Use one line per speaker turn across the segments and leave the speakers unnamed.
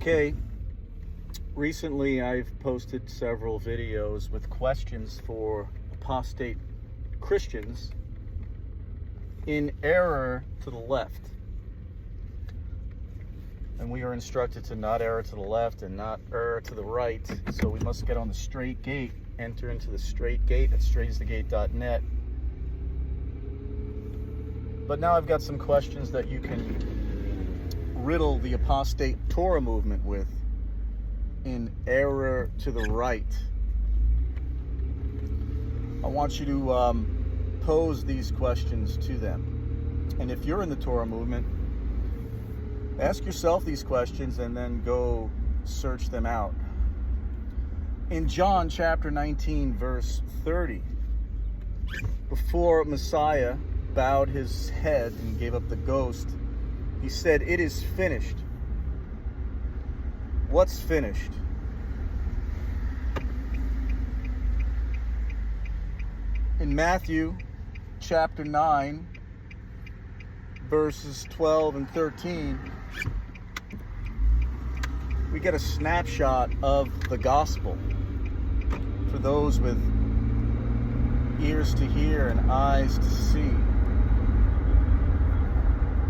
Okay, recently I've posted several videos with questions for apostate Christians in error to the left. And we are instructed to not err to the left and not err to the right. So we must get on the straight gate, enter into the straight gate at straightasthegate.net. But now I've got some questions that you can riddle the apostate Torah movement with in error to the right. I want you to pose these questions to them. And if you're in the Torah movement, ask yourself these questions and then go search them out. In John chapter 19, verse 30, before Messiah bowed his head and gave up the ghost, he said, "It is finished." What's finished? In Matthew chapter 9, verses 12 and 13, we get a snapshot of the gospel for those with ears to hear and eyes to see.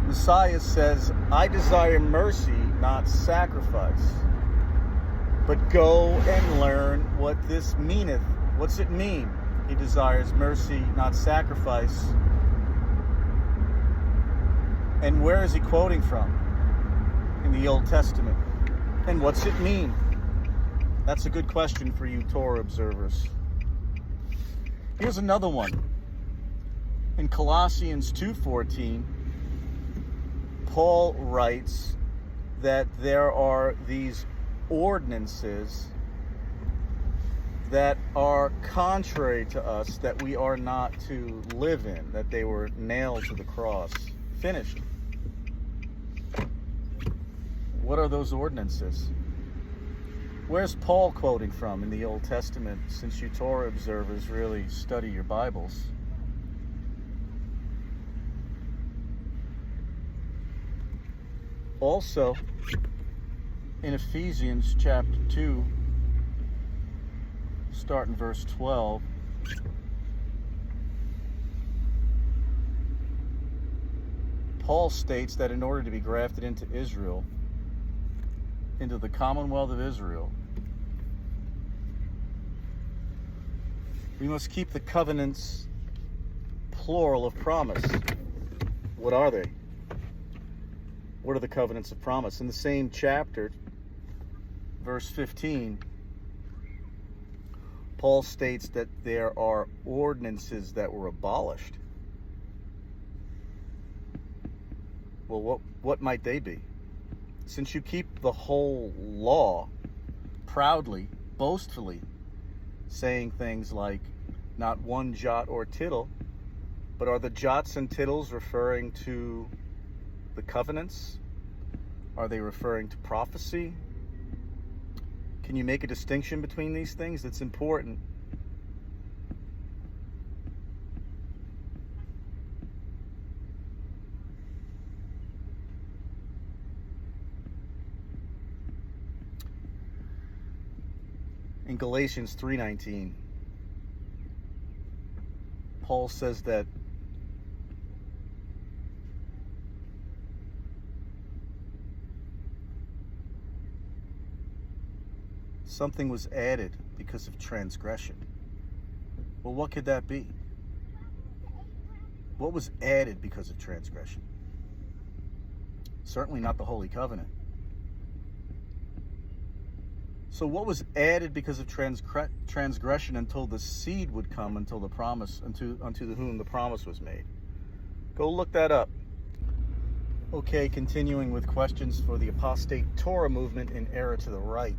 Messiah says, "I desire mercy, not sacrifice. But go and learn what this meaneth." What's it mean? He desires mercy, not sacrifice. And where is he quoting from? In the Old Testament. And what's it mean? That's a good question for you Torah observers. Here's another one. In Colossians 2:14, Paul writes that there are these ordinances that are contrary to us, that we are not to live in, that they were nailed to the cross. Finished. What are those ordinances? Where's Paul quoting from in the Old Testament, since you Torah observers really study your Bibles? Also, in Ephesians chapter 2, starting verse 12, Paul states that in order to be grafted into Israel, into the commonwealth of Israel, we must keep the covenants, plural, of promise. What are they? What are the covenants of promise? In the same chapter, verse 15, Paul states that there are ordinances that were abolished. Well, what might they be? Since you keep the whole law proudly, boastfully, saying things like, not one jot or tittle, but are the jots and tittles referring to the covenants? Are they referring to prophecy? Can you make a distinction between these things? That's important. In Galatians 3:19, Paul says that something was added because of transgression. Well, what could that be? What was added because of transgression? Certainly not the Holy Covenant. So what was added because of transgression until the seed would come, until the promise, unto whom the promise was made? Go look that up. Okay, continuing with questions for the apostate Torah movement in error to the right.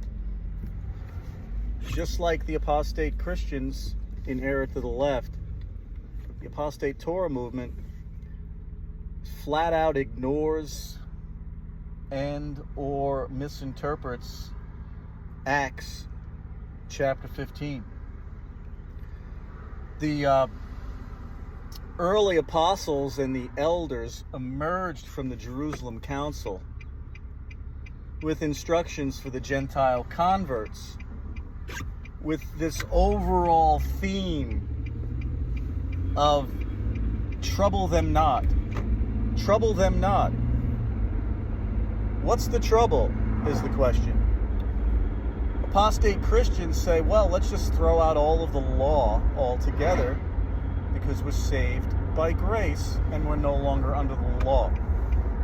Just like the apostate Christians in error to the left, the apostate Torah movement flat out ignores and or misinterprets Acts chapter 15. The early apostles and the elders emerged from the Jerusalem council with instructions for the Gentile converts, with this overall theme of trouble them not. Trouble them not. What's the trouble, is the question. Apostate Christians say, well, let's just throw out all of the law altogether because we're saved by grace and we're no longer under the law.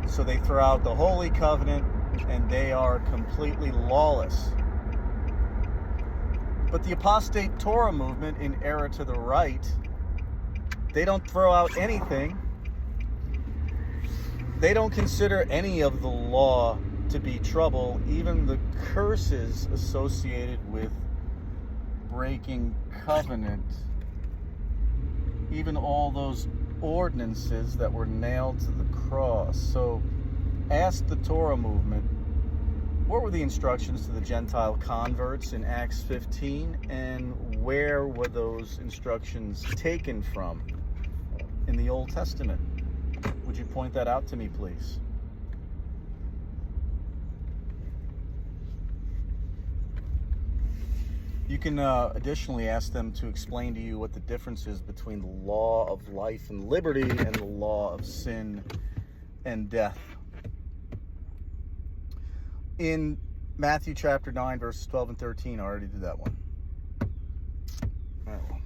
So they throw out the Holy Covenant and they are completely lawless. But the Apostate Torah movement in Error to the Right, they don't throw out anything. They don't consider any of the law to be trouble, even the curses associated with breaking covenant, even all those ordinances that were nailed to the cross. So ask the Torah movement, what were the instructions to the Gentile converts in Acts 15, and where were those instructions taken from in the Old Testament? Would you point that out to me, please? You can additionally ask them to explain to you what the difference is between the law of life and liberty and the law of sin and death. In Matthew chapter 9, verses 12 and 13, I already did that one. All right, well.